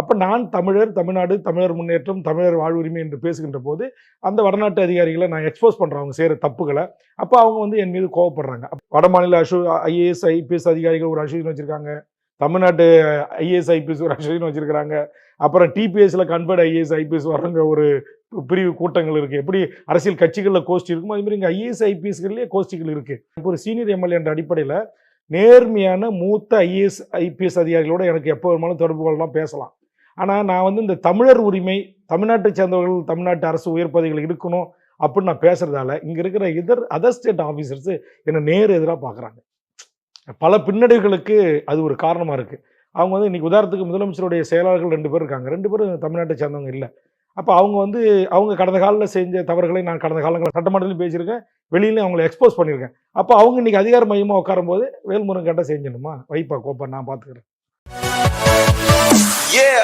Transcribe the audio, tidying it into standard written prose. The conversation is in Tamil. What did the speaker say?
அப்போ நான் தமிழர், தமிழ்நாடு, தமிழர் முன்னேற்றம், தமிழர் வாழ்வுரிமை என்று பேசுகின்ற போது அந்த வடநாட்டு அதிகாரிகளை நான் எக்ஸ்போஸ் பண்ணுறேன் அவங்க செய்கிற தப்புகளை. அப்போ அவங்க வந்து என் மீது கோவப்படுறாங்க. வட மாநில ஐஏஎஸ் ஐபிஎஸ் அதிகாரிகள் ஒரு அசோசியேஷன் வச்சுருக்காங்க, தமிழ்நாட்டு ஐஏஎஸ் ஐபிஎஸ் ஒரு அசோசியேஷன் வச்சுருக்காங்க, அப்புறம் டிபிஎஸ்ல கன்வெர்ட் ஐஏஎஸ் ஐபிஎஸ் வர்றவங்க ஒரு பிரிவு கூட்டங்கள் இருக்குது. எப்படி அரசியல் கட்சிகளில் கோஷ்டி இருக்குமோ அது மாதிரி இங்கே ஐஏஎஸ் ஐபிஎஸ்கள்லேயே கோஷ்டிகள் இருக்குது. இப்போ ஒரு சீனியர் எம்எல்ஏ என்ற அடிப்படையில் நேர்மையான மூத்த ஐஏஎஸ் ஐபிஎஸ் அதிகாரிகளோட எனக்கு எப்போ வேணுமாலும் தொடர்பு கொள்ளலாம், பேசலாம். ஆனால் நான் வந்து இந்த தமிழர் உரிமை, தமிழ்நாட்டை சேர்ந்தவர்கள் தமிழ்நாட்டு அரசு உயர் பதவிகள் இருக்கணும் அப்படின்னு நான் பேசுறதால இங்கே இருக்கிற அதர் ஸ்டேட் ஆஃபீஸர்ஸ் என்னை நேர் எதிராக பார்க்குறாங்க. பல பின்னடைவுகளுக்கு அது ஒரு காரணமாக இருக்குது. அவங்க வந்து இன்னைக்கு உதாரணத்துக்கு முதலமைச்சருடைய செயலாளர்கள் 2 பேர் இருக்காங்க, 2 பேரும் தமிழ்நாட்டை சேர்ந்தவங்க இல்லை. அப்போ அவங்க வந்து அவங்க கடந்த காலில் செஞ்ச தவறுகளை நான் கடந்த காலங்களில் சட்டமன்றத்திலும் பேசியிருக்கேன், வெளியிலையும் அவங்களை எக்ஸ்போஸ் பண்ணியிருக்கேன். அப்போ அவங்க இன்னைக்கு அதிகார மையமாக உட்காரும் போது வேல்முருகன் கேட்டால் செஞ்சணுமா, வைப்பா கோப்பா நான் பார்த்துக்கிறேன்.